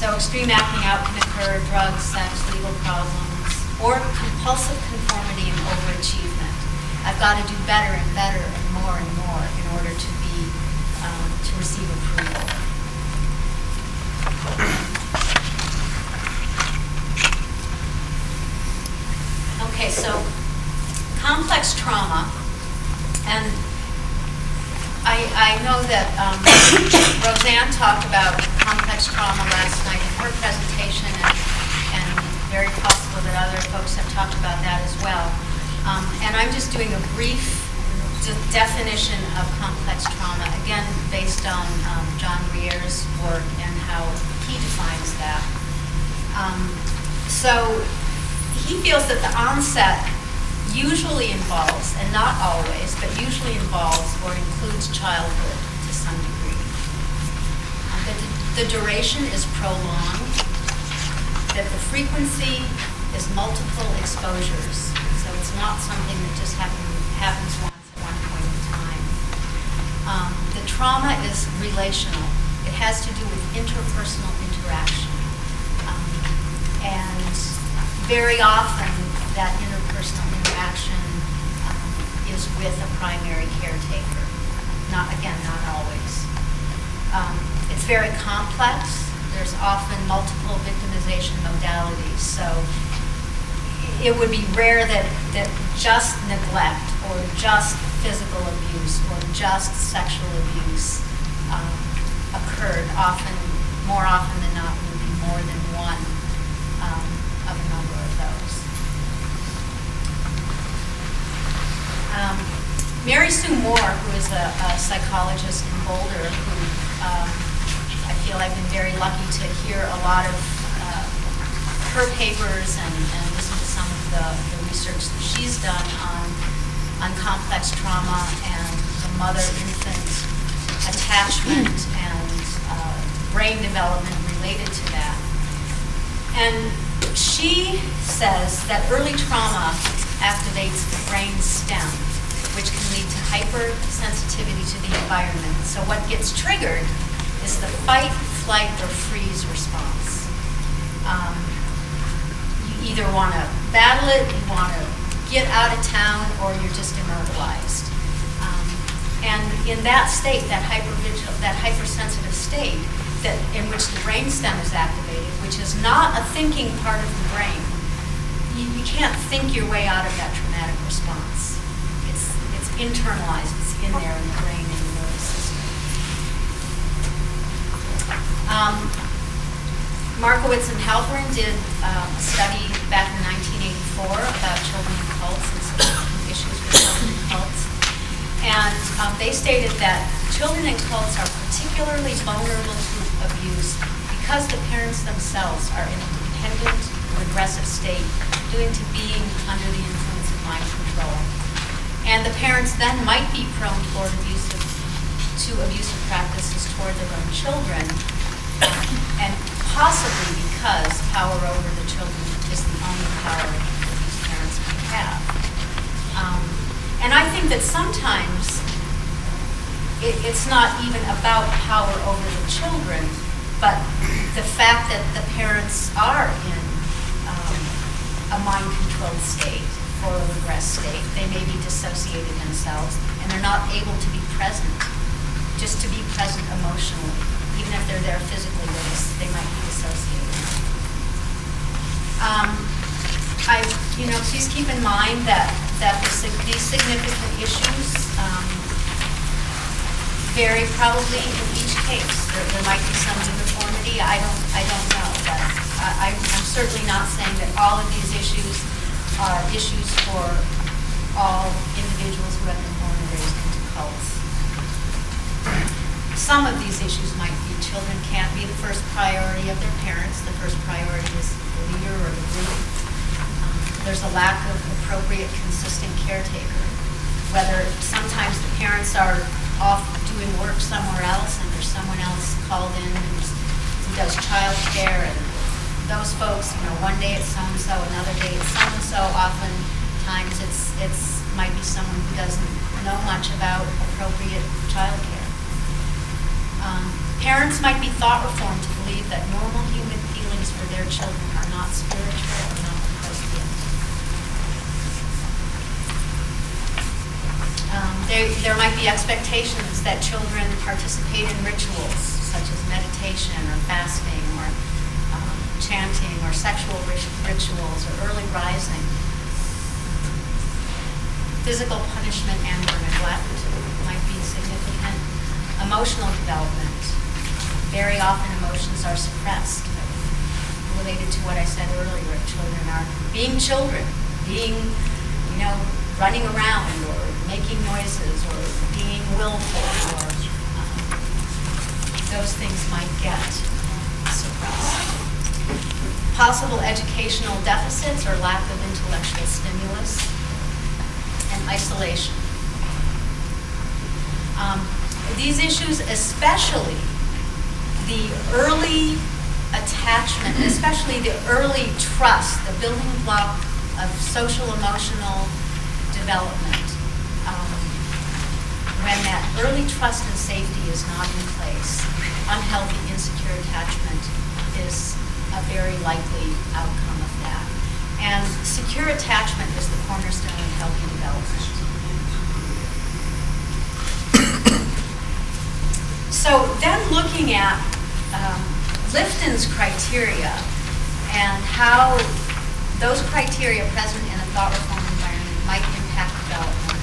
So extreme acting out can occur: drugs, sex, legal problems, or compulsive conformity and overachievement. I've got to do better and better and more in order to be to receive approval. Okay, so complex trauma, and I know that Roseanne talked about complex trauma last night in her presentation, and very possible that other folks have talked about that as well. And I'm just doing a brief definition of complex trauma, again based on John Grier's work and how he defines that. So he feels that the onset usually involves, and not always, but usually involves or includes childhood to some degree. That the duration is prolonged, that the frequency is multiple exposures. So it's not something that just happens once at one point in time. The trauma is relational. It has to do with interpersonal interaction. And very often that interpersonal interaction is with a primary caretaker. Not always. It's very complex. There's often multiple victimization modalities. So it would be rare that just neglect or just physical abuse or just sexual abuse occurred. More often than not, it would be more than one of a number of those. Mary Sue Moore, who is a psychologist in Boulder, who I feel I've been very lucky to hear a lot of her papers and listen to some of the research that she's done on complex trauma and the mother-infant attachment and brain development related to that. And she says that early trauma activates the brain stem, which can lead to hypersensitivity to the environment. So what gets triggered is the fight, flight, or freeze response. You either want to battle it, you want to get out of town, or you're just immobilized. And in that state, that hypersensitive state, in which the brainstem is activated, which is not a thinking part of the brain, you can't think your way out of that traumatic response. It's internalized. It's in there in the brain and the nervous system. Markowitz and Halperin did a study back in 1984 about children in cults and some issues with children in cults. And they stated that children in cults are particularly vulnerable to abuse because the parents themselves are in a dependent, regressive state due to being under the influence of mind control. And the parents then might be prone toward abusive practices toward their own children, and possibly because power over the children is the only power that these parents may have. And I think that sometimes it's not even about power over the children, but the fact that the parents are in a mind-controlled state or a regressed state. They may be dissociated themselves, and they're not able to be present, just to be present emotionally. Even if they're there physically, they might be dissociated. Please keep in mind that these significant issues vary probably in each case. There might be some uniformity. I don't know, but I'm certainly not saying that all of these issues are issues for all individuals who have been born and raised into cults. Some of these issues might be children can't be the first priority of their parents. The first priority is the leader or the group. There's a lack of appropriate, consistent caretaker. Whether sometimes the parents are off doing work somewhere else and there's someone else called in who does child care, and those folks, one day it's so-and-so, another day it's so-and-so. Oftentimes it's might be someone who doesn't know much about appropriate child care. Parents might be thought reformed to believe that normal human feelings for their children are not spiritual or not Christian. There might be expectations that children participate in rituals such as meditation or fasting or chanting or sexual rituals or early rising. Physical punishment and or neglect might be significant. Emotional development. Very often emotions are suppressed. Related to what I said earlier, children are being children, being, running around or making noises or being willful, or those things might get suppressed. Possible educational deficits or lack of intellectual stimulus, and isolation. These issues, especially the early attachment, especially the early trust, the building block of social emotional development, when that early trust and safety is not in place, unhealthy, insecure attachment is a very likely outcome of that. And secure attachment is the cornerstone of healthy development. So then looking at Lifton's criteria and how those criteria present in a thought reform environment might impact development.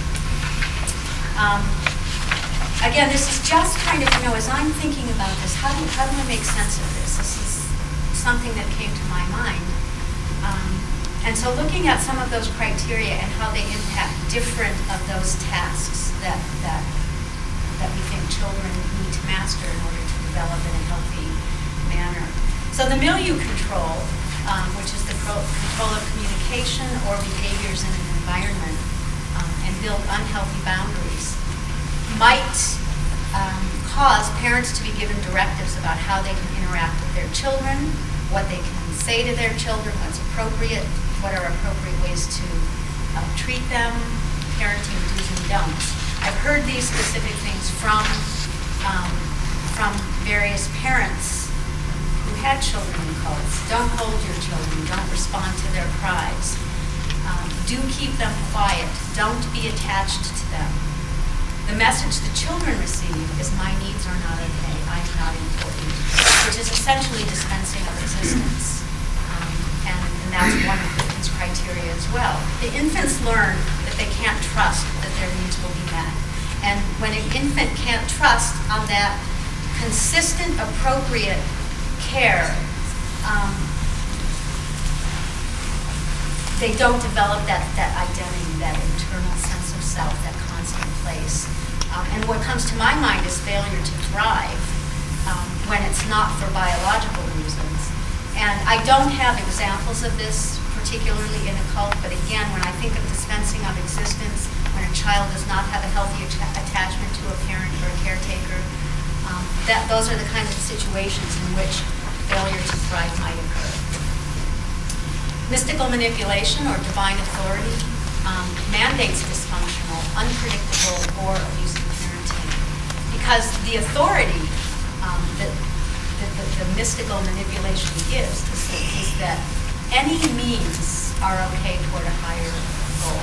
Again, this is just kind of, as I'm thinking about this, how do I make sense of this? This is something that came to my mind. And so looking at some of those criteria and how they impact different of those tasks that we think children need to master in order to develop in a healthy manner. So the milieu control, which is the control of communication or behaviors in an environment, and build unhealthy boundaries, might cause parents to be given directives about how they can interact with their children, what they can say to their children, what's appropriate, what are appropriate ways to treat them, parenting do's and don'ts. I've heard these specific things from various parents who had children in cults. Don't hold your children. Don't respond to their cries. Do keep them quiet. Don't be attached to them. The message the children receive is, my needs are not okay. I'm not important, which is essentially dispensing of existence. And that's one of Lifton's criteria as well. The infants learn that they can't trust that their needs will be met. And when an infant can't trust on that consistent, appropriate care, they don't develop that identity, that internal sense of self, that constant place. And what comes to my mind is failure to thrive when it's not for biological reasons. And I don't have examples of this particularly in a cult, but again, when I think of dispensing of existence, when a child does not have a healthy attachment to a parent or a caretaker, those are the kinds of situations in which failure to thrive might occur. Mystical manipulation or divine authority mandates dysfunctional, unpredictable, or abusive parenting. Because the authority that the mystical manipulation gives is that any means are okay toward a higher goal.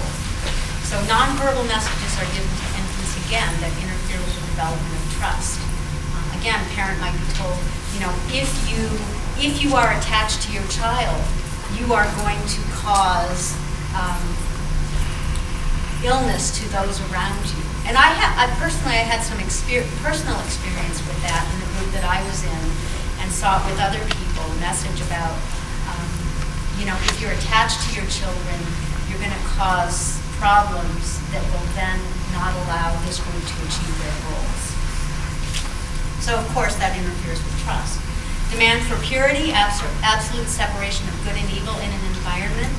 So nonverbal messages are given to infants again that interfere with the development of trust. Again, a parent might be told, if you are attached to your child, you are going to cause illness to those around you. And I personally had some personal experience with that in the group that I was in, and saw it with other people. A message about, if you're attached to your children, you're going to cause problems that will then not allow this group to achieve their goals. So of course that interferes with trust. Demand for purity, absolute separation of good and evil in an environment.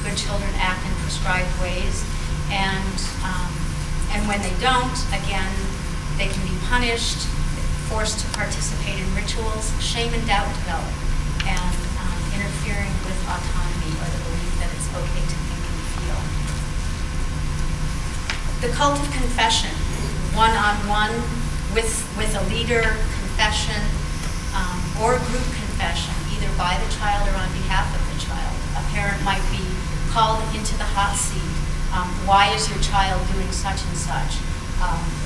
Good children act in prescribed ways, and when they don't, again, they can be punished, forced to participate in rituals. Shame and doubt develop, and interfering with autonomy or the belief that it's okay to think and feel. The cult of confession, one-on-one with a leader confession or group confession, either by the child or on behalf of the child. A parent might be called into the hot seat. Why is your child doing such and such?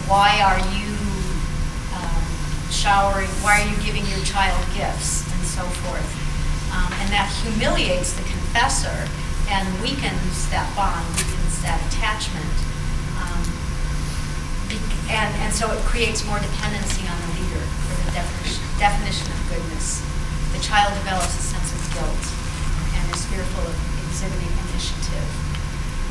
Why are you showering? Why are you giving your child gifts? And so forth. And that humiliates the confessor and weakens that bond, weakens that attachment. And so it creates more dependency on the leader for the definition of goodness. The child develops a sense of guilt and is fearful of exhibiting initiative.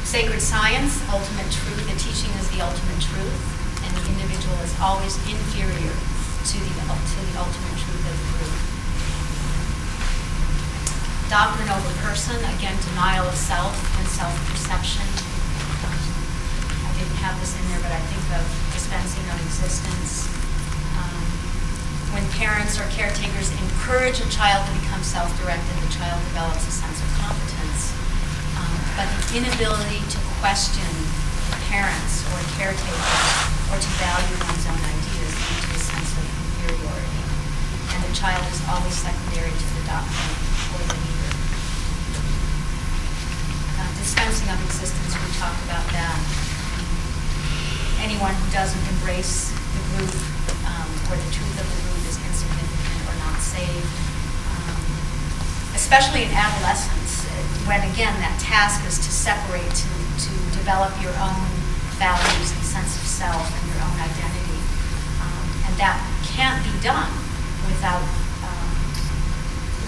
Sacred science, ultimate truth, the teaching is the ultimate truth, and the individual is always inferior to the ultimate truth of the group. Doctrine over person, again, denial of self and self-perception. I didn't have this in there, but I think of dispensing of existence. When parents or caretakers encourage a child to become self-directed, the child develops a sense of competence. But the inability to question the parents or caretakers or to value one's own ideas lead to a sense of inferiority. And the child is always secondary to the doctrine or the leader. Dispensing of existence, we talked about that. Anyone who doesn't embrace the group or the truth of the group is insignificant or not saved. Especially in adolescence, when again that task is to separate, to develop your own values and sense of self and your own identity. And that can't be done without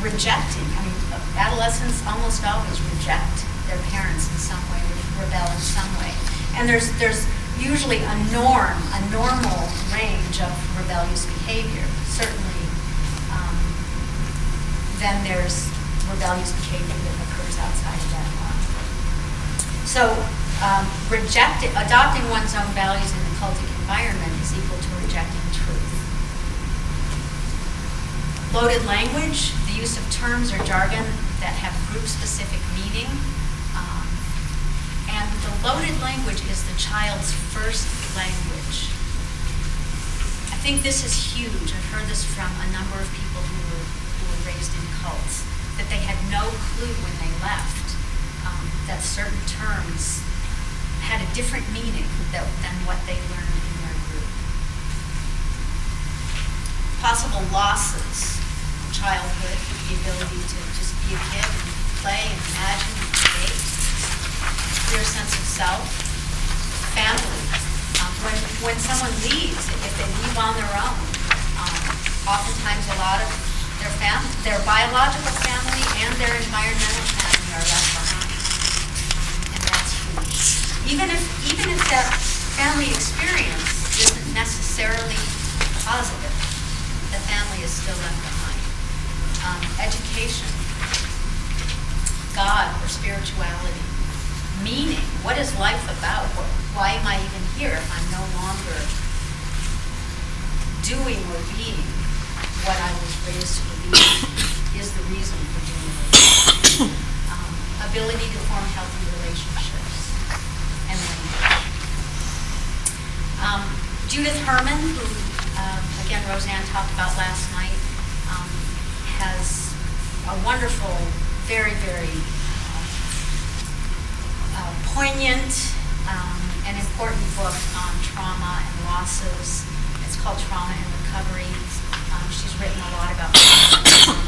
rejecting. I mean, adolescents almost always reject their parents in some way, rebel in some way. And there's usually a normal range of rebellious behavior. Certainly, then there's rebellious behavior that occurs outside of that norm. So, adopting one's own values in the cultic environment is equal to rejecting truth. Loaded language, the use of terms or jargon that have group-specific meaning. And the loaded language is the child's first language. I think this is huge. I've heard this from a number of people who were raised in cults, that they had no clue when they left that certain terms had a different meaning than what they learned in their group. Possible losses: childhood, the ability to just be a kid and play and imagine and create. Clear sense of self. Family. When someone leaves, if they leave on their own, oftentimes a lot of their biological family and their environmental family are left behind, and that's huge. Even if that family experience isn't necessarily positive, the family is still left behind. Education, God or spirituality. Meaning, what is life about? Why am I even here if I'm no longer doing or being what I was raised to believe is the reason for doing it? Ability to form healthy relationships and language. Judith Herman, who again Roseanne talked about last night, has a wonderful, very, very poignant and important book on trauma and losses. It's called Trauma and Recovery. She's written a lot about trauma.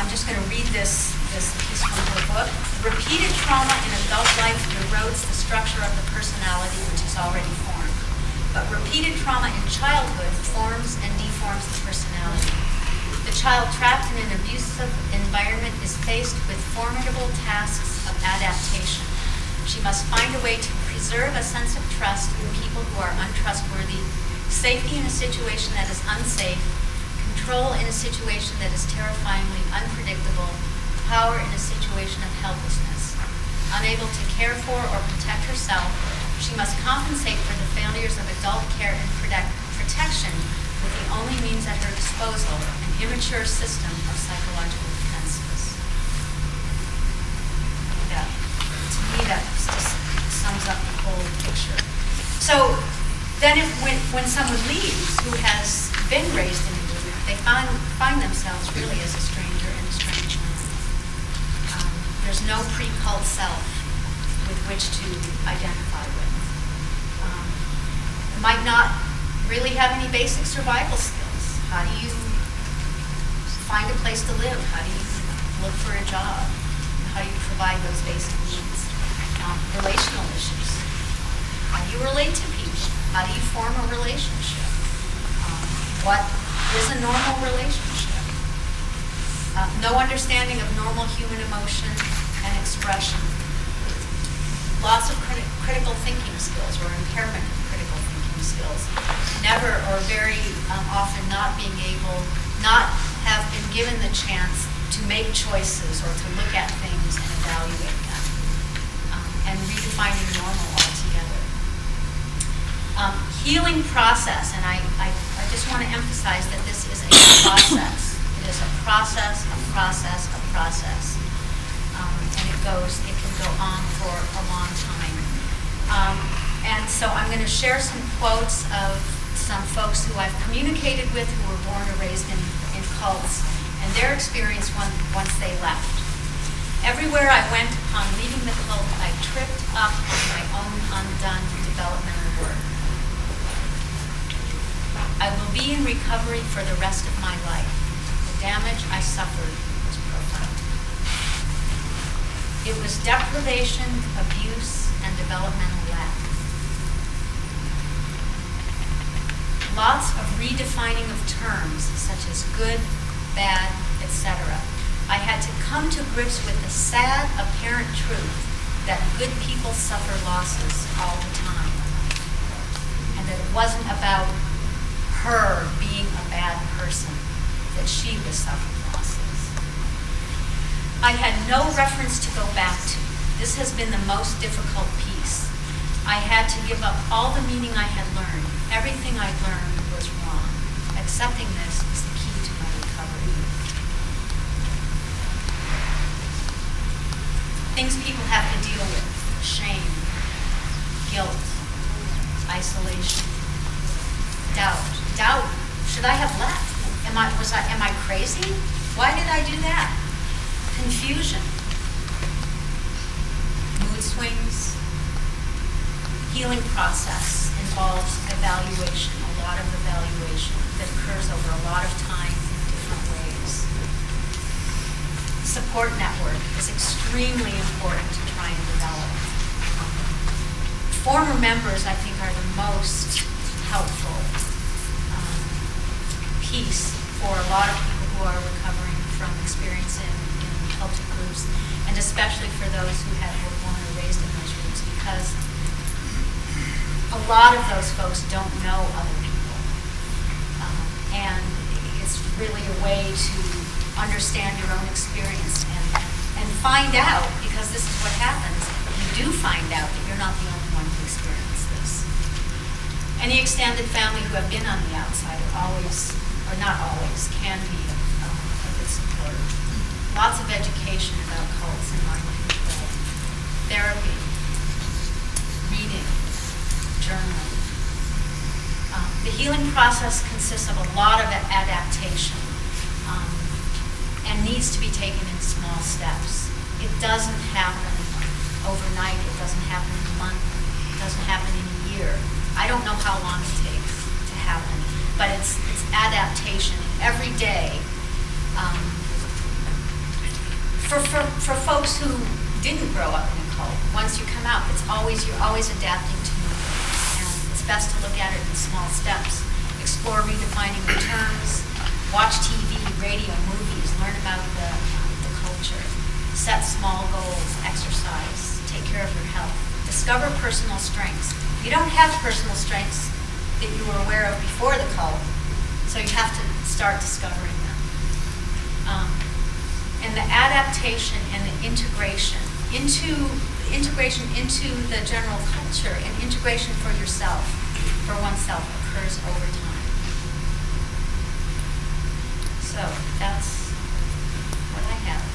I'm just going to read this piece from her book. Repeated trauma in adult life erodes the structure of the personality which is already formed. But repeated trauma in childhood forms and deforms the personality. The child trapped in an abusive environment is faced with formidable tasks of adaptation. She must find a way to preserve a sense of trust in people who are untrustworthy, safety in a situation that is unsafe, control in a situation that is terrifyingly unpredictable, power in a situation of helplessness. Unable to care for or protect herself, she must compensate for the failures of adult care and protection with the only means at her disposal, an immature system of psychological defenses. To me, that just sums up the whole picture. So, Then when someone leaves who has been raised in a group, they find themselves really as a stranger in a strange land. There's no pre-cult self with which to identify with. Might not really have any basic survival skills. How do you find a place to live? How do you look for a job? How do you provide those basic needs? Relational issues. How do you relate to people? How do you form a relationship? What is a normal relationship? No understanding of normal human emotion and expression. Lots of critical thinking skills or impairment of critical thinking skills. Never or very often not have been given the chance to make choices or to look at things and evaluate them. And redefining normal altogether. Healing process, and I just want to emphasize that this is a process. It is a process, a process, a process. And it can go on for a long time. And so I'm going to share some quotes of some folks who I've communicated with who were born or raised in cults and their experience once they left. Everywhere I went upon leaving the cult, I tripped up on my own undone developmental work. I will be in recovery for the rest of my life. The damage I suffered was profound. It was deprivation, abuse, and developmental lack. Lots of redefining of terms such as good, bad, etc. I had to come to grips with the sad, apparent truth that good people suffer losses all the time. And that it wasn't about her being a bad person, that she was suffering losses. I had no reference to go back to. This has been the most difficult piece. I had to give up all the meaning I had learned. Everything I learned was wrong. Accepting this is the key to my recovery. Things people have to deal with: shame, guilt, isolation, doubt. Doubt. Should I have left? Am I crazy? Why did I do that? Confusion, mood swings. Healing process involves evaluation, a lot of evaluation that occurs over a lot of time in different ways. Support network is extremely important to try and develop. Former members, I think, are the most helpful piece for a lot of people who are recovering from experience in Celtic groups, and especially for those who were born or raised in those groups, because a lot of those folks don't know other people. And it's really a way to understand your own experience and find out, because this is what happens. You do find out that you're not the only one who experienced this. Any extended family who have been on the outside are always, or not always, can be a good support. Lots of education about cults and mind control. Therapy, reading, journaling. The healing process consists of a lot of adaptation and needs to be taken in small steps. It doesn't happen overnight. It doesn't happen in a month. It doesn't happen in a year. I don't know how long it takes to happen, but it's adaptation every day. For folks who didn't grow up in a cult, once you come out, you're always adapting to new things, and it's best to look at it in small steps. Explore redefining the terms, watch TV, radio, movies, learn about the culture, set small goals, exercise, take care of your health, discover personal strengths. You don't have personal strengths that you were aware of before the cult, so you have to start discovering them. And the adaptation and the integration into the general culture and integration for yourself, for oneself, occurs over time. So that's what I have.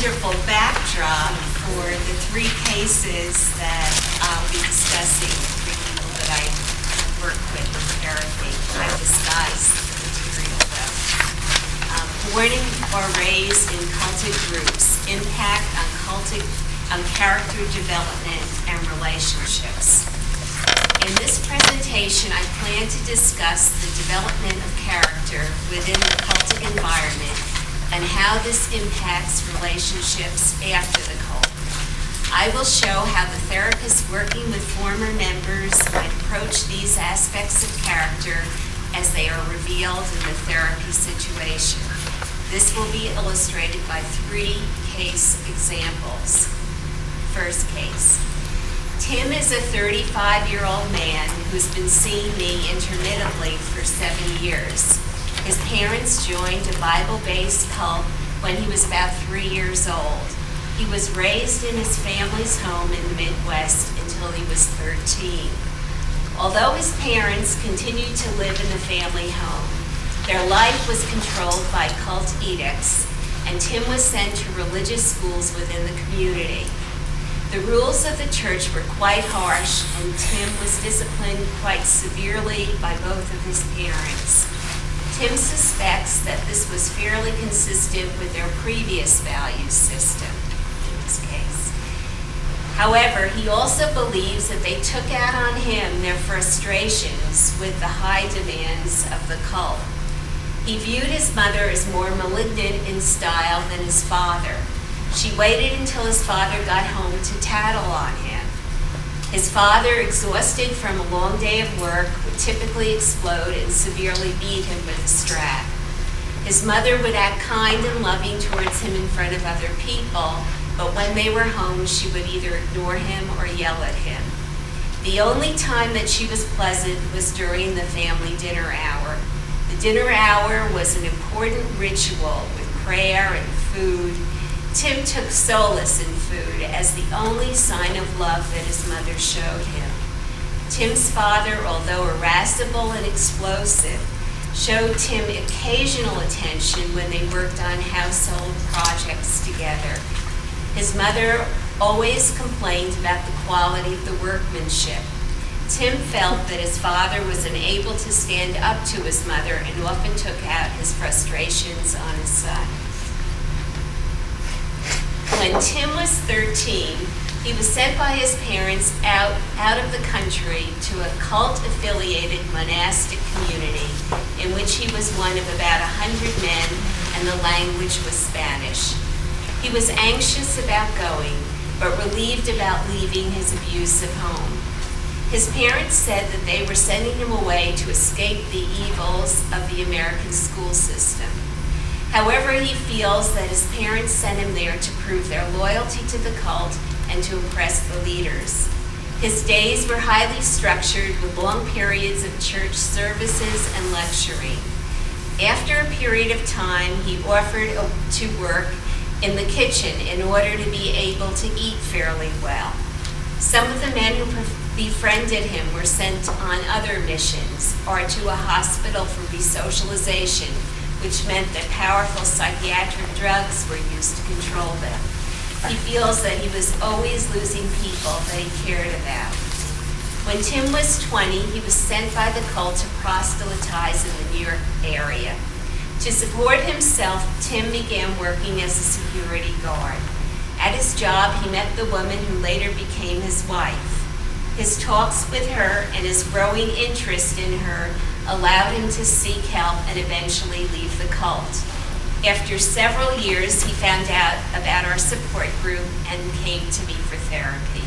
wonderful backdrop for the three cases that I'll be discussing, three people that I work with in therapy. I disguise the material though. Born or raised in cultic groups, impact on character development and relationships. In this presentation, I plan to discuss the development of character within the cultic environment and how this impacts relationships after the cult. I will show how the therapist working with former members might approach these aspects of character as they are revealed in the therapy situation. This will be illustrated by three case examples. First case. Tim is a 35-year-old man who's been seeing me intermittently for 7 years. His parents joined a Bible-based cult when he was about 3 years old. He was raised in his family's home in the Midwest until he was 13. Although his parents continued to live in the family home, their life was controlled by cult edicts, and Tim was sent to religious schools within the community. The rules of the church were quite harsh, and Tim was disciplined quite severely by both of his parents. Tim suspects that this was fairly consistent with their previous value system in this case. However, he also believes that they took out on him their frustrations with the high demands of the cult. He viewed his mother as more malignant in style than his father. She waited until his father got home to tattle on him. His father, exhausted from a long day of work, would typically explode and severely beat him with a strap. His mother would act kind and loving towards him in front of other people, but when they were home, she would either ignore him or yell at him. The only time that she was pleasant was during the family dinner hour. The dinner hour was an important ritual with prayer and food. Tim took solace in food as the only sign of love that his mother showed him. Tim's father, although irascible and explosive, showed Tim occasional attention when they worked on household projects together. His mother always complained about the quality of the workmanship. Tim felt that his father was unable to stand up to his mother and often took out his frustrations on his son. When Tim was 13, he was sent by his parents out of the country to a cult-affiliated monastic community in which he was one of about 100 men, and the language was Spanish. He was anxious about going, but relieved about leaving his abusive home. His parents said that they were sending him away to escape the evils of the American school system. However, he feels that his parents sent him there to prove their loyalty to the cult and to impress the leaders. His days were highly structured with long periods of church services and lecturing. After a period of time, he offered to work in the kitchen in order to be able to eat fairly well. Some of the men who befriended him were sent on other missions or to a hospital for resocialization, which meant that powerful psychiatric drugs were used to control them. He feels that he was always losing people that he cared about. When Tim was 20, he was sent by the cult to proselytize in the New York area. To support himself, Tim began working as a security guard. At his job, he met the woman who later became his wife. His talks with her and his growing interest in her allowed him to seek help and eventually leave the cult. After several years, he found out about our support group and came to me for therapy.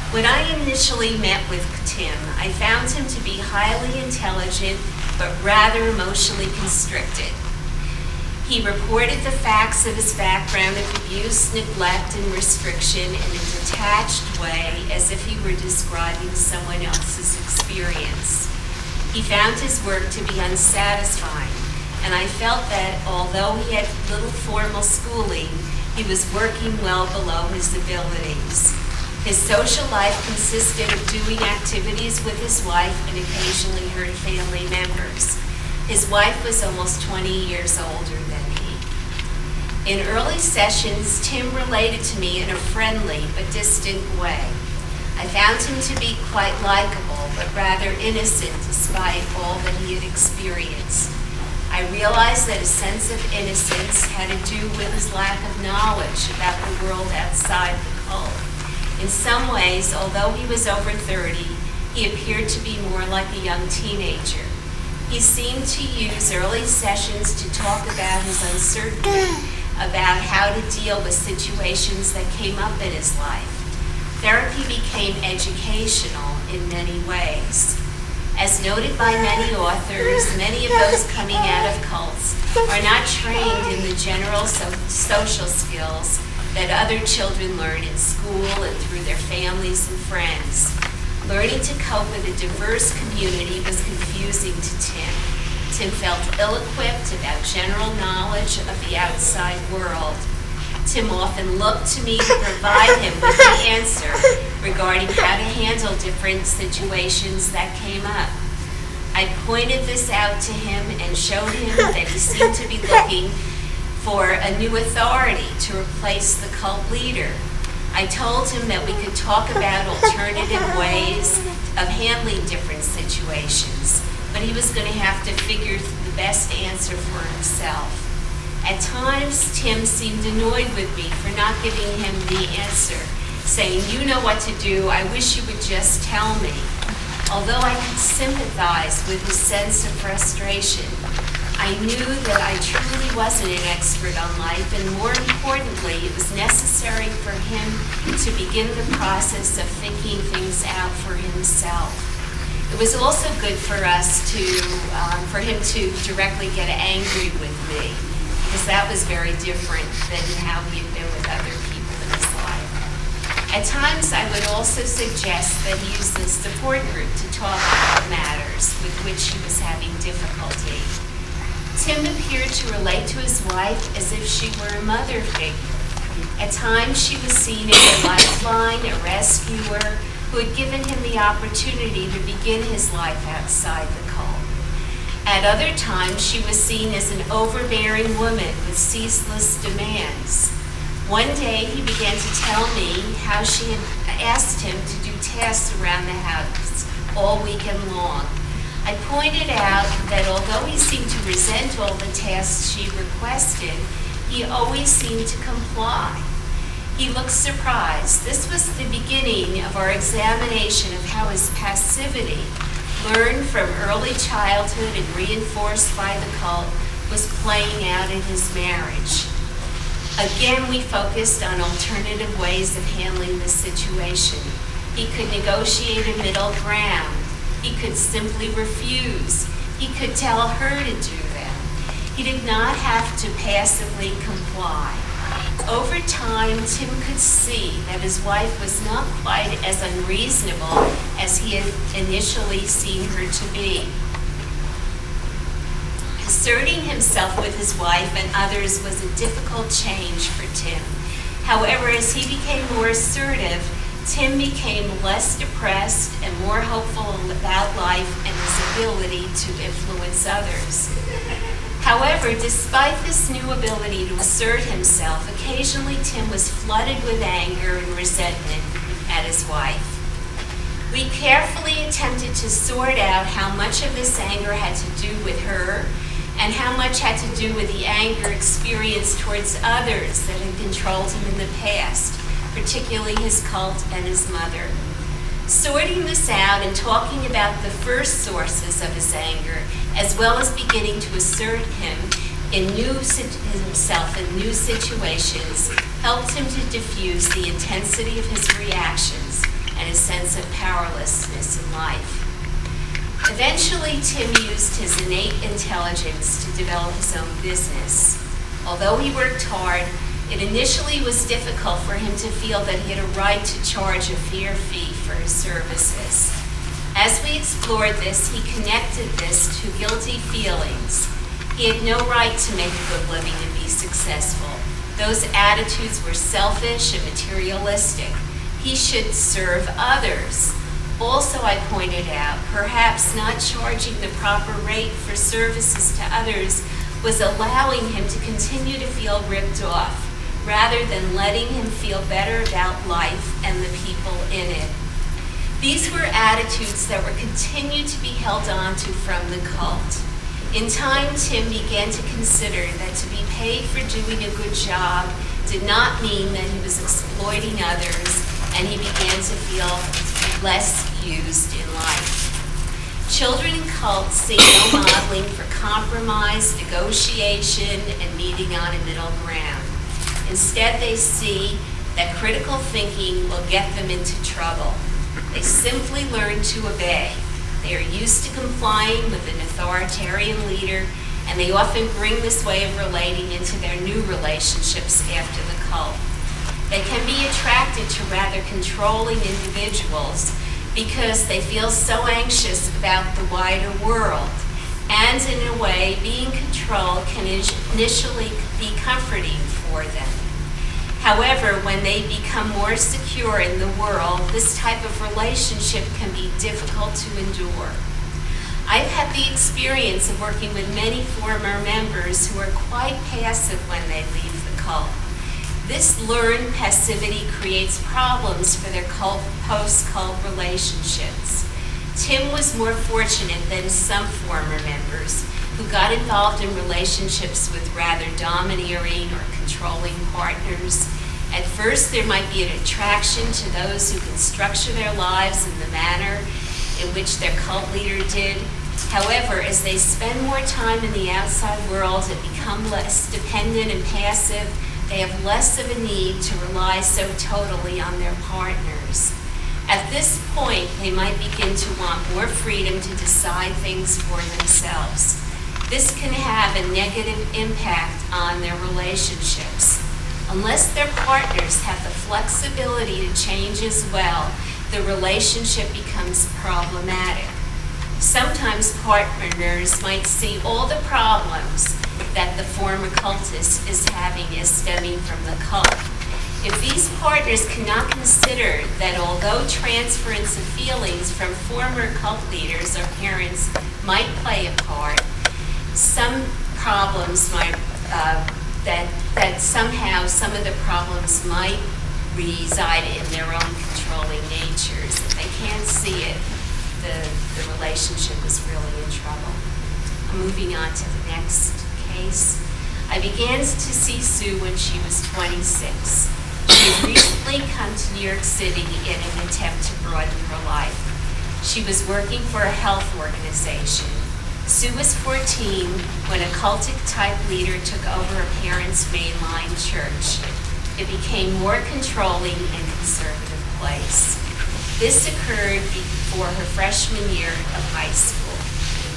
When I initially met with Tim, I found him to be highly intelligent, but rather emotionally constricted. He reported the facts of his background of abuse, neglect, and restriction in a detached way, as if he were describing someone else's experience. He found his work to be unsatisfying, and I felt that although he had little formal schooling, he was working well below his abilities. His social life consisted of doing activities with his wife and occasionally her family members. His wife was almost 20 years older than he. In early sessions, Tim related to me in a friendly but distant way. I found him to be quite likable, but rather innocent despite all that he had experienced. I realized that his sense of innocence had to do with his lack of knowledge about the world outside the cult. In some ways, although he was over 30, he appeared to be more like a young teenager. He seemed to use early sessions to talk about his uncertainty, about how to deal with situations that came up in his life. Therapy became educational in many ways. As noted by many authors, many of those coming out of cults are not trained in the general social skills that other children learn in school and through their families and friends. Learning to cope with a diverse community was confusing to Tim. Tim felt ill-equipped about general knowledge of the outside world. Tim often looked to me to provide him with the answer regarding how to handle different situations that came up. I pointed this out to him and showed him that he seemed to be looking for a new authority to replace the cult leader. I told him that we could talk about alternative ways of handling different situations, but he was going to have to figure the best answer for himself. At times, Tim seemed annoyed with me for not giving him the answer, saying, "You know what to do, I wish you would just tell me." Although I could sympathize with his sense of frustration, I knew that I truly wasn't an expert on life, and more importantly, it was necessary for him to begin the process of thinking things out for himself. It was also good for for him to directly get angry with me, because that was very different than how he had been with other people in his life. At times, I would also suggest that he use the support group to talk about matters with which he was having difficulty. Tim appeared to relate to his wife as if she were a mother figure. At times, she was seen as a lifeline, a rescuer, who had given him the opportunity to begin his life outside the cult. At other times, she was seen as an overbearing woman with ceaseless demands. One day, he began to tell me how she had asked him to do tasks around the house all weekend long. I pointed out that although he seemed to resent all the tasks she requested, he always seemed to comply. He looked surprised. This was the beginning of our examination of how his passivity, learned from early childhood and reinforced by the cult, was playing out in his marriage. Again, we focused on alternative ways of handling the situation. He could negotiate a middle ground. He could simply refuse. He could tell her to do them. He did not have to passively comply. Over time, Tim could see that his wife was not quite as unreasonable as he had initially seen her to be. Asserting himself with his wife and others was a difficult change for Tim. However, as he became more assertive, Tim became less depressed and more hopeful about life and his ability to influence others. However, despite this new ability to assert himself, occasionally Tim was flooded with anger and resentment at his wife. We carefully attempted to sort out how much of this anger had to do with her and how much had to do with the anger experienced towards others that had controlled him in the past, particularly his cult and his mother. Sorting this out and talking about the first sources of his anger, as well as beginning to assert himself in new situations, helped him to diffuse the intensity of his reactions and his sense of powerlessness in life. Eventually, Tim used his innate intelligence to develop his own business. Although he worked hard, it initially was difficult for him to feel that he had a right to charge a fair fee for his services. As we explored this, he connected this to guilty feelings. He had no right to make a good living and be successful. Those attitudes were selfish and materialistic. He should serve others. Also, I pointed out, perhaps not charging the proper rate for services to others was allowing him to continue to feel ripped off, rather than letting him feel better about life and the people in it. These were attitudes that were continued to be held on to from the cult. In time, Tim began to consider that to be paid for doing a good job did not mean that he was exploiting others, and he began to feel less used in life. Children in cults see no modeling for compromise, negotiation, and meeting on a middle ground. Instead, they see that critical thinking will get them into trouble. They simply learn to obey. They are used to complying with an authoritarian leader, and they often bring this way of relating into their new relationships after the cult. They can be attracted to rather controlling individuals because they feel so anxious about the wider world. And in a way, being controlled can initially be comforting for them. However, when they become more secure in the world, this type of relationship can be difficult to endure. I've had the experience of working with many former members who are quite passive when they leave the cult. This learned passivity creates problems for their post-cult relationships. Tim was more fortunate than some former members who got involved in relationships with rather domineering or controlling partners. At first, there might be an attraction to those who can structure their lives in the manner in which their cult leader did. However, as they spend more time in the outside world and become less dependent and passive, they have less of a need to rely so totally on their partners. At this point, they might begin to want more freedom to decide things for themselves. This can have a negative impact on their relationships. Unless their partners have the flexibility to change as well, the relationship becomes problematic. Sometimes partners might see all the problems that the former cultist is having as stemming from the cult. If these partners cannot consider that although transference of feelings from former cult leaders or parents might play a part, some problems might, that somehow some of the problems might reside in their own controlling natures. If they can't see it, the relationship is really in trouble. I'm moving on to the next case. I began to see Sue when she was 26. She had recently come to New York City in an attempt to broaden her life. She was working for a health organization. Sue was 14 when a cultic-type leader took over a parents' mainline church. It became more controlling and conservative place. This occurred before her freshman year of high school.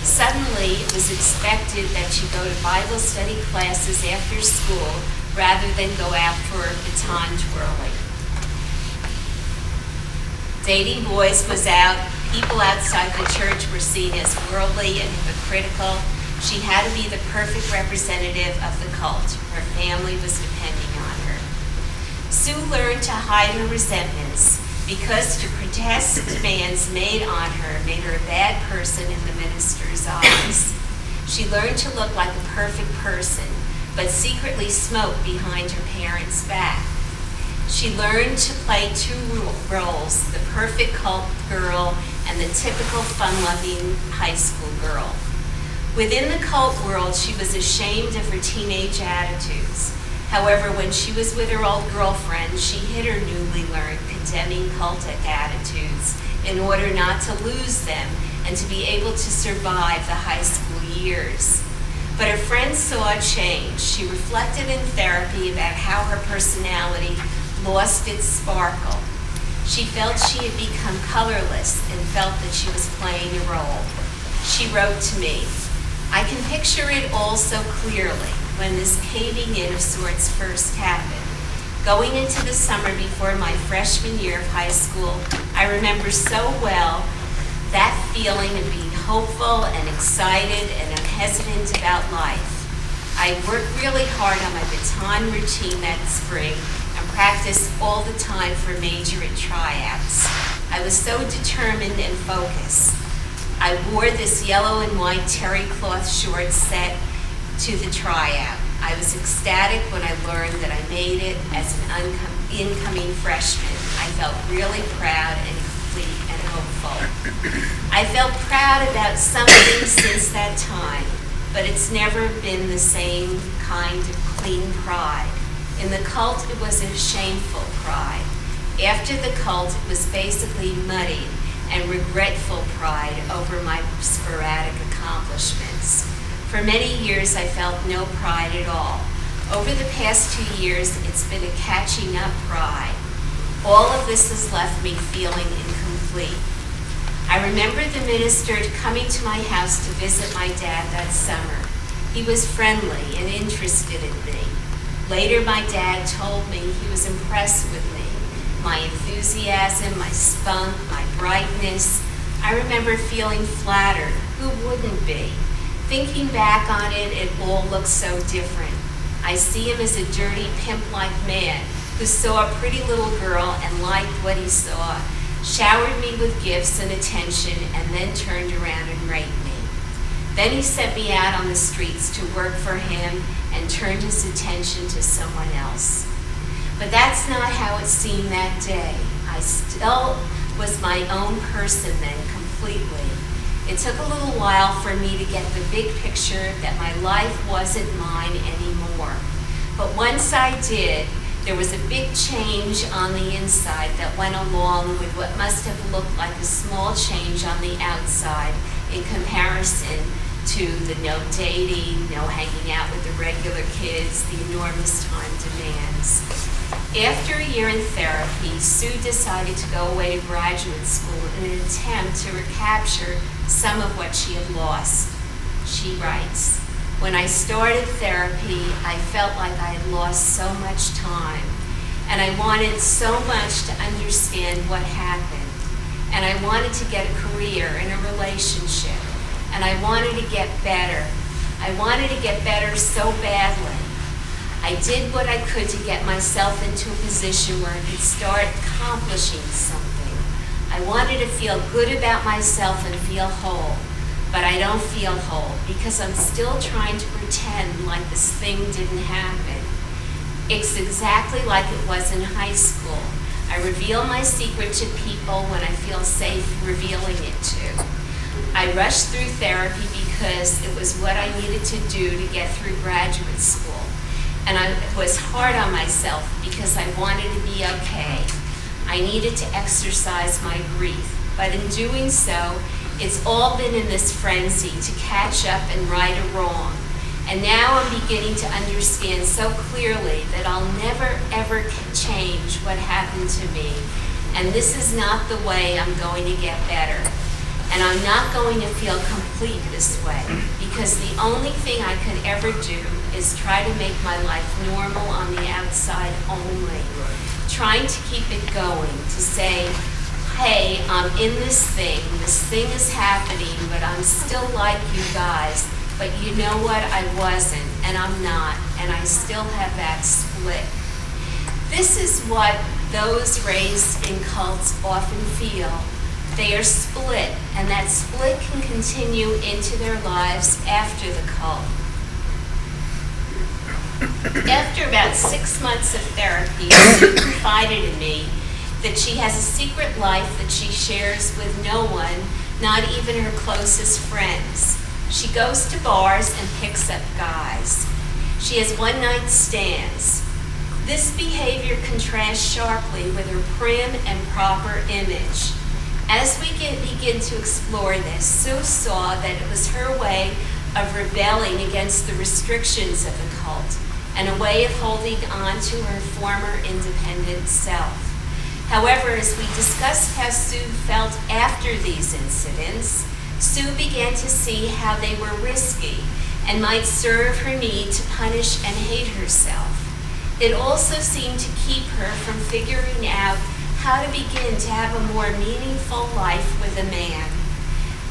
Suddenly, it was expected that she go to Bible study classes after school rather than go out for baton twirling. Dating boys was out. People outside the church were seen as worldly and hypocritical. She had to be the perfect representative of the cult. Her family was depending on her. Sue learned to hide her resentments because to protest demands made on her made her a bad person in the minister's eyes. She learned to look like a perfect person, but secretly smoked behind her parents' back. She learned to play two roles, the perfect cult girl and the typical fun-loving high school girl. Within the cult world, she was ashamed of her teenage attitudes. However, when she was with her old girlfriend, she hid her newly learned condemning cultic attitudes in order not to lose them and to be able to survive the high school years. But her friends saw a change. She reflected in therapy about how her personality lost its sparkle. She felt she had become colorless and felt that she was playing a role. She wrote to me, "I can picture it all so clearly when this caving in of sorts first happened. Going into the summer before my freshman year of high school, I remember so well that feeling of being hopeful and excited and unhesitant about life. I worked really hard on my baton routine that spring and practiced all the time for major and tryouts. I was so determined and focused. I wore this yellow and white terry cloth short set to the tryout. I was ecstatic when I learned that I made it as an incoming freshman. I felt really proud and complete and hopeful. I felt proud about something since that time, but it's never been the same kind of clean pride. In the cult, it was a shameful pride. After the cult, it was basically muddied and regretful pride over my sporadic accomplishments. For many years, I felt no pride at all. Over the past 2 years, it's been a catching up pride. All of this has left me feeling incomplete. I remember the minister coming to my house to visit my dad that summer. He was friendly and interested in me. Later, my dad told me he was impressed with me. My enthusiasm, my spunk, my brightness. I remember feeling flattered. Who wouldn't be? Thinking back on it, it all looks so different. I see him as a dirty, pimp-like man who saw a pretty little girl and liked what he saw, showered me with gifts and attention, and then turned around and raped me. Then he sent me out on the streets to work for him and turned his attention to someone else. But that's not how it seemed that day. I still was my own person then, completely. It took a little while for me to get the big picture that my life wasn't mine anymore. But once I did, there was a big change on the inside that went along with what must have looked like a small change on the outside in comparison to the no dating, no hanging out with the regular kids, the enormous time demands. After a year in therapy, Sue decided to go away to graduate school in an attempt to recapture some of what she had lost. She writes, "When I started therapy, I felt like I had lost so much time, and I wanted so much to understand what happened, and I wanted to get a career and a relationship, and I wanted to get better. I wanted to get better so badly. I did what I could to get myself into a position where I could start accomplishing something. I wanted to feel good about myself and feel whole, but I don't feel whole because I'm still trying to pretend like this thing didn't happen. It's exactly like it was in high school. I reveal my secret to people when I feel safe revealing it to. I rushed through therapy because it was what I needed to do to get through graduate school. And I was hard on myself because I wanted to be okay. I needed to exercise my grief, but in doing so, it's all been in this frenzy to catch up and right a wrong. And now I'm beginning to understand so clearly that I'll never ever change what happened to me. And this is not the way I'm going to get better. And I'm not going to feel complete this way, because the only thing I could ever do is try to make my life normal on the outside only. Trying to keep it going, to say, hey, I'm in this thing is happening, but I'm still like you guys. But you know what? I wasn't, and I'm not, and I still have that split. This is what those raised in cults often feel. They are split, and that split can continue into their lives after the cult. After about 6 months of therapy, Sue confided in me that she has a secret life that she shares with no one, not even her closest friends. She goes to bars and picks up guys. She has one-night stands. This behavior contrasts sharply with her prim and proper image. As we begin to explore this, Sue saw that it was her way of rebelling against the restrictions of the cult and a way of holding on to her former independent self. However, as we discussed how Sue felt after these incidents, Sue began to see how they were risky and might serve her need to punish and hate herself. It also seemed to keep her from figuring out how to begin to have a more meaningful life with a man.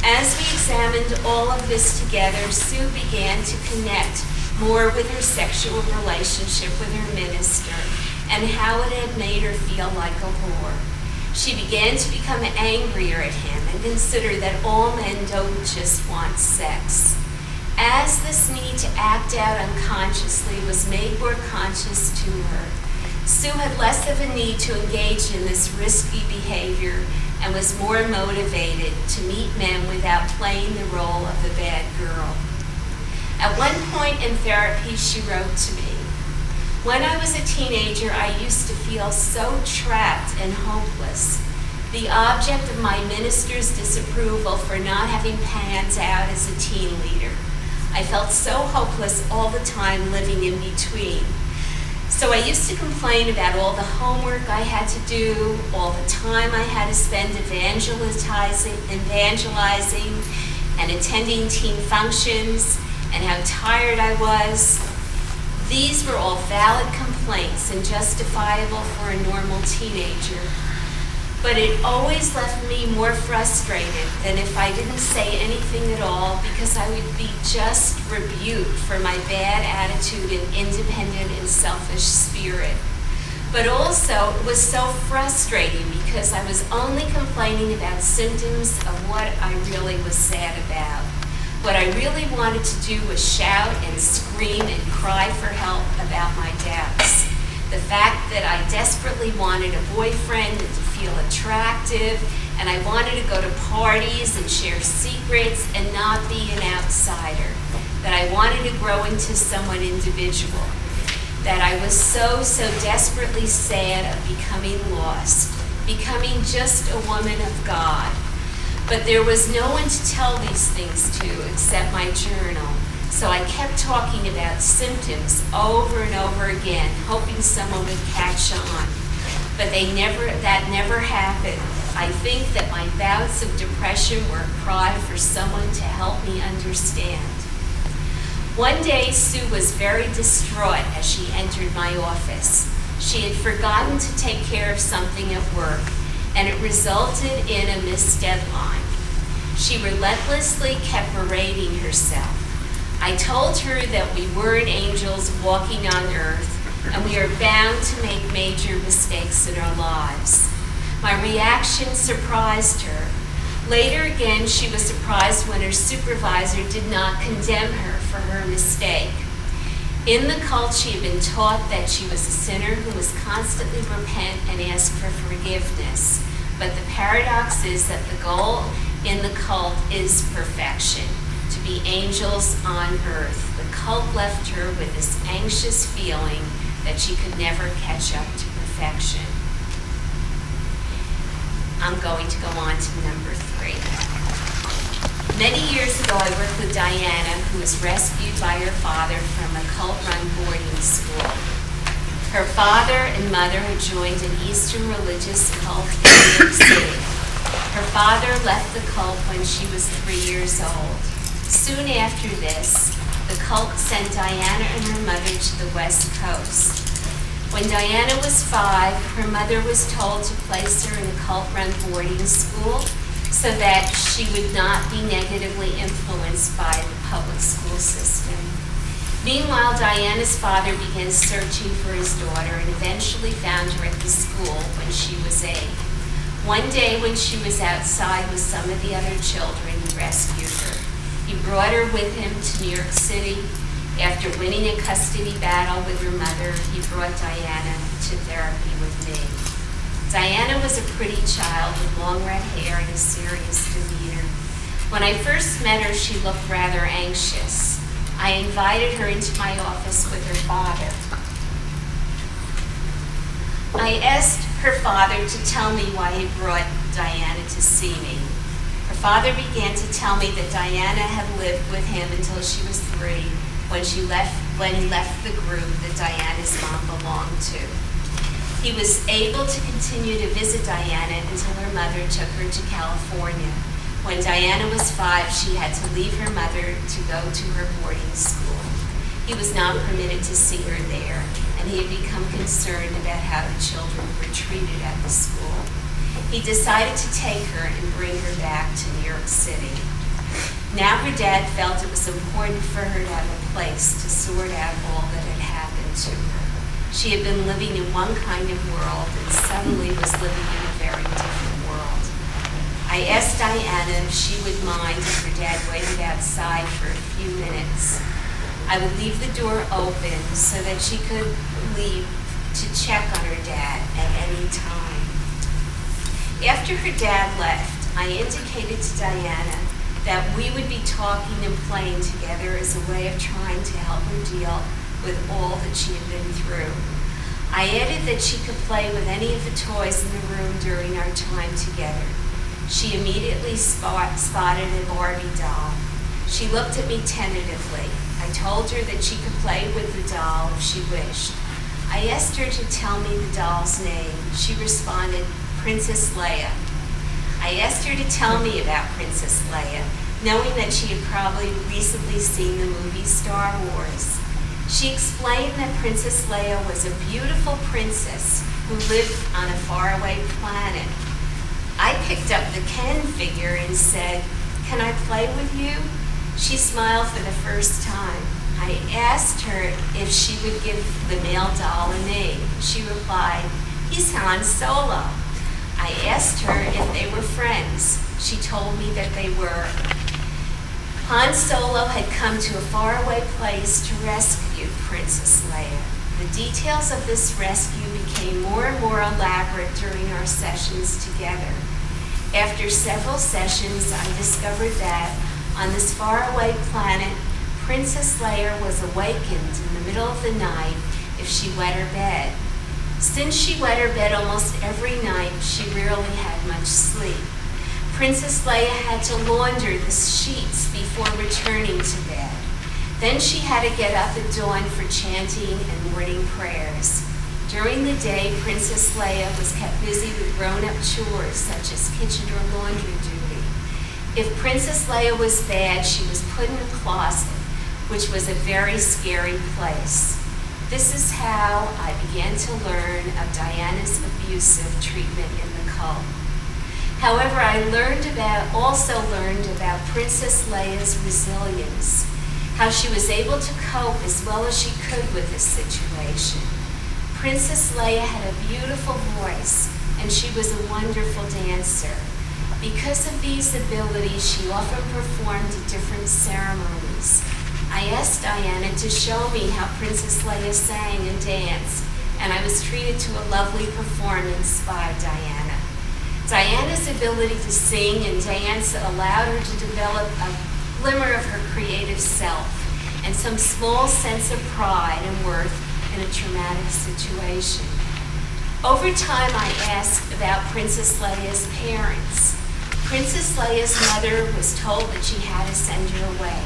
As we examined all of this together, Sue began to connect more with her sexual relationship with her minister and how it had made her feel like a whore. She began to become angrier at him and consider that all men don't just want sex. As this need to act out unconsciously was made more conscious to her, Sue had less of a need to engage in this risky behavior and was more motivated to meet men without playing the role of the bad girl. At one point in therapy, she wrote to me, "When I was a teenager, I used to feel so trapped and hopeless, the object of my minister's disapproval for not having pans out as a teen leader. I felt so hopeless all the time living in between. So I used to complain about all the homework I had to do, all the time I had to spend evangelizing and attending teen functions, and how tired I was. These were all valid complaints and justifiable for a normal teenager. But it always left me more frustrated than if I didn't say anything at all, because I would be just rebuked for my bad attitude and independent and selfish spirit. But also, it was so frustrating because I was only complaining about symptoms of what I really was sad about. What I really wanted to do was shout and scream and cry for help about my doubts. The fact that I desperately wanted a boyfriend and to feel attractive, and I wanted to go to parties and share secrets and not be an outsider. That I wanted to grow into someone individual. That I was so desperately sad of becoming lost, becoming just a woman of God. But there was no one to tell these things to except my journal. So I kept talking about symptoms over and over again, hoping someone would catch on. But that never happened. I think that my bouts of depression were a cry for someone to help me understand. One day, Sue was very distraught as she entered my office. She had forgotten to take care of something at work, and it resulted in a missed deadline. She relentlessly kept berating herself. I told her that we weren't angels walking on earth, and we are bound to make major mistakes in our lives. My reaction surprised her. Later again, she was surprised when her supervisor did not condemn her for her mistake. In the cult, she had been taught that she was a sinner who must constantly repent and ask for forgiveness. But the paradox is that the goal in the cult is perfection, to be angels on earth. The cult left her with this anxious feeling that she could never catch up to perfection. I'm going to go on to number 3. Many years ago, I worked with Diana, who was rescued by her father from a cult-run boarding school. Her father and mother had joined an Eastern religious cult in New York City. Her father left the cult when she was 3 years old. Soon after this, the cult sent Diana and her mother to the West Coast. When Diana was 5, her mother was told to place her in a cult-run boarding school so that she would not be negatively influenced by the public school system. Meanwhile, Diana's father began searching for his daughter and eventually found her at the school when she was 8. One day when she was outside with some of the other children, he rescued her. He brought her with him to New York City. After winning a custody battle with her mother, he brought Diana to therapy with me. Diana was a pretty child with long red hair and a serious demeanor. When I first met her, she looked rather anxious. I invited her into my office with her father. I asked her father to tell me why he brought Diana to see me. Her father began to tell me that Diana had lived with him until she was 3, when he left the group that Diana's mom belonged to. He was able to continue to visit Diana until her mother took her to California. When Diana was 5, she had to leave her mother to go to her boarding school. He was not permitted to see her there, and he had become concerned about how the children were treated at the school. He decided to take her and bring her back to New York City. Now her dad felt it was important for her to have a place to sort out all that had happened to her. She had been living in one kind of world and suddenly was living in a very different world. I I asked Diana if she would mind if her dad waited outside for a few minutes. I would leave the door open so that she could leave to check on her dad at any time. After her dad left, I indicated to Diana that we would be talking and playing together as a way of trying to help her deal with all that she had been through. I added that she could play with any of the toys in the room during our time together. She immediately spotted a Barbie doll. She looked at me tentatively. I told her that she could play with the doll if she wished. I asked her to tell me the doll's name. She responded, Princess Leia. I asked her to tell me about Princess Leia, knowing that she had probably recently seen the movie Star Wars. She explained that Princess Leia was a beautiful princess who lived on a faraway planet. I picked up the Ken figure and said, "Can I play with you?" She smiled for the first time. I asked her if she would give the male doll a name. She replied, "He's Han Solo." I asked her if they were friends. She told me that they were. Han Solo had come to a faraway place to rescue Princess Leia. The details of this rescue became more and more elaborate during our sessions together. After several sessions, I discovered that on this faraway planet, Princess Leia was awakened in the middle of the night if she wet her bed. Since she wet her bed almost every night, she rarely had much sleep. Princess Leia had to launder the sheets before returning to bed. Then she had to get up at dawn for chanting and morning prayers. During the day, Princess Leia was kept busy with grown-up chores such as kitchen or laundry duty. If Princess Leia was bad, she was put in a closet, which was a very scary place. This is how I began to learn of Diana's abusive treatment in the cult. However, I also learned about Princess Leia's resilience, how she was able to cope as well as she could with this situation. Princess Leia had a beautiful voice, and she was a wonderful dancer. Because of these abilities, she often performed at different ceremonies. I asked Diana to show me how Princess Leia sang and danced, and I was treated to a lovely performance by Diana. Diana's ability to sing and dance allowed her to develop a glimmer of her creative self and some small sense of pride and worth in a traumatic situation. Over time, I asked about Princess Leia's parents. Princess Leia's mother was told that she had to send her away.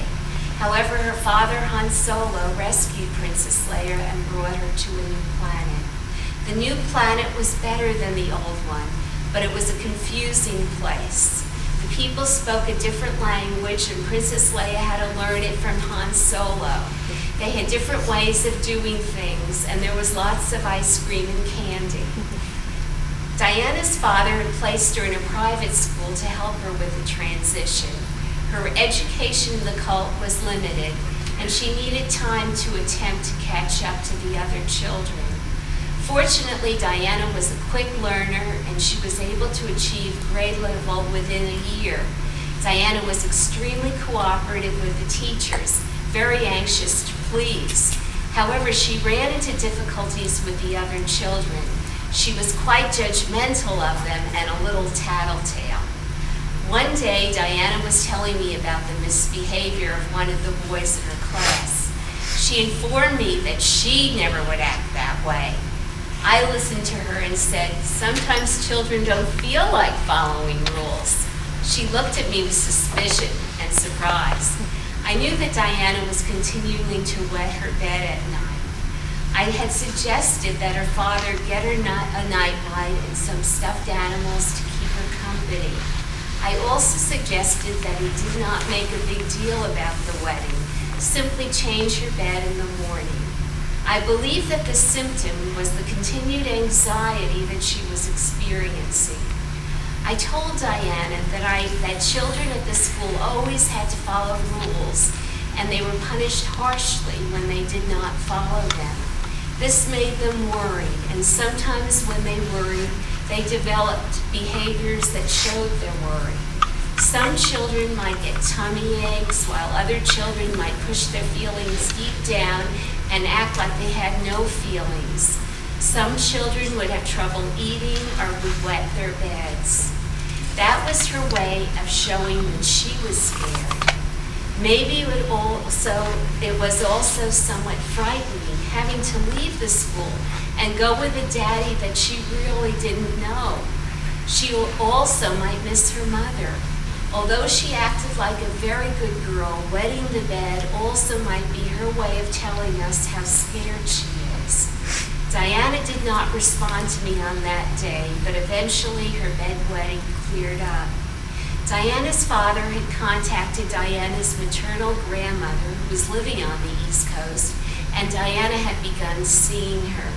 However, her father, Han Solo, rescued Princess Leia and brought her to a new planet. The new planet was better than the old one, but it was a confusing place. The people spoke a different language, and Princess Leia had to learn it from Han Solo. They had different ways of doing things, and there was lots of ice cream and candy. Diana's father had placed her in a private school to help her with the transition. Her education in the cult was limited, and she needed time to attempt to catch up to the other children. Fortunately, Diana was a quick learner, and she was able to achieve grade level within a year. Diana was extremely cooperative with the teachers, very anxious to please. However, she ran into difficulties with the other children. She was quite judgmental of them and a little tattletale. One day, Diana was telling me about the misbehavior of one of the boys in her class. She informed me that she never would act that way. I listened to her and said, "Sometimes children don't feel like following rules." She looked at me with suspicion and surprise. I knew that Diana was continuing to wet her bed at night. I had suggested that her father get her a nightlight and some stuffed animals to keep her company. I also suggested that he did not make a big deal about the wedding, simply change her bed in the morning. I believe that the symptom was the continued anxiety that she was experiencing. I told Diana that children at the school always had to follow rules, and they were punished harshly when they did not follow them. This made them worried, and sometimes when they worried, They developed behaviors that showed their worry. Some children might get tummy aches, while other children might push their feelings deep down and act like they had no feelings. Some children would have trouble eating or would wet their beds. That was her way of showing that she was scared. Maybe it was also somewhat frightening having to leave the school and go with a daddy that she really didn't know. She also might miss her mother. Although she acted like a very good girl, wetting the bed also might be her way of telling us how scared she is. Diana did not respond to me on that day, but eventually her bedwetting cleared up. Diana's father had contacted Diana's maternal grandmother, who was living on the East Coast, and Diana had begun seeing her.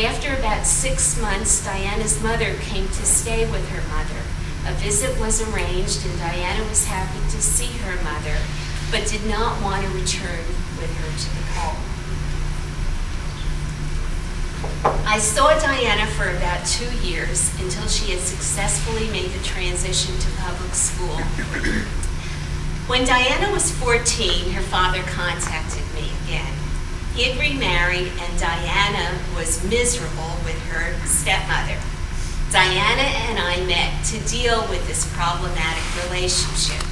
After about 6 months, Diana's mother came to stay with her mother. A visit was arranged, and Diana was happy to see her mother, but did not want to return with her to the home. I saw Diana for about 2 years until she had successfully made the transition to public school. When Diana was 14, her father contacted me again. He had remarried, and Diana was miserable with her stepmother. Diana and I met to deal with this problematic relationship.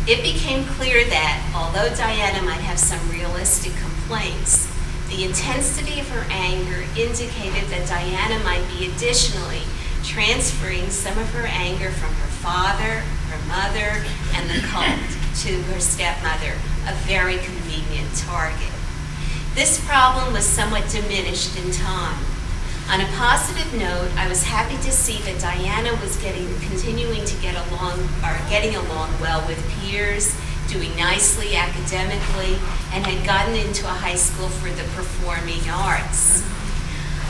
It became clear that, although Diana might have some realistic complaints, the intensity of her anger indicated that Diana might be additionally transferring some of her anger from her father, her mother, and the cult to her stepmother, a very convenient target. This problem was somewhat diminished in time. On a positive note, I was happy to see that Diana was continuing to getting along well with peers, doing nicely academically, and had gotten into a high school for the performing arts.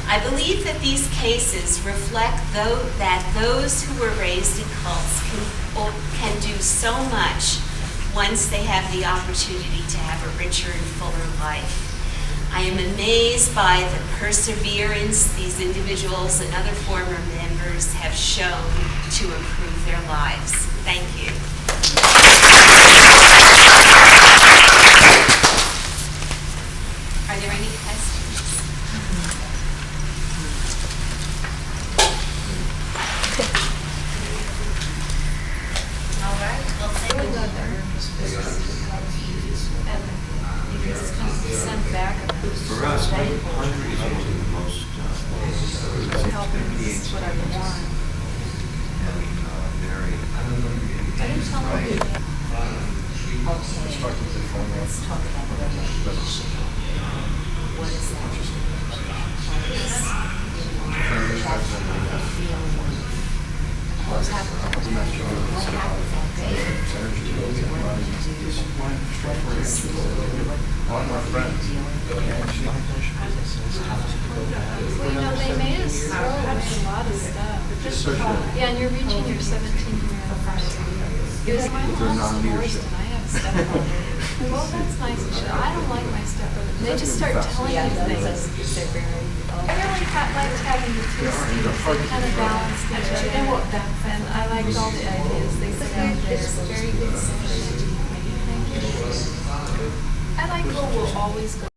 I believe that these cases reflect that those who were raised in cults can do so much once they have the opportunity to have a richer and fuller life. I am amazed by the perseverance these individuals and other former members have shown to improve their lives. Thank you. Are there any questions? All right, well, thank you. Send back. For us, Hungary is usually the most Helping is what I want. very. I didn't tell them. Let's talk about what is that? What's happened? What happened that day? One of our friends. Well, you know, they made us throw a lot of stuff. Yeah, and you're reaching your 17-year anniversary. It was my mom's divorced and I have a stepbrother. Well, that's nice. I don't like my stepbrother. They just start telling you things. I really liked having the two Steves. They kind of balanced each other. And I liked all the ideas they put out there. It's very good. I like who will always go.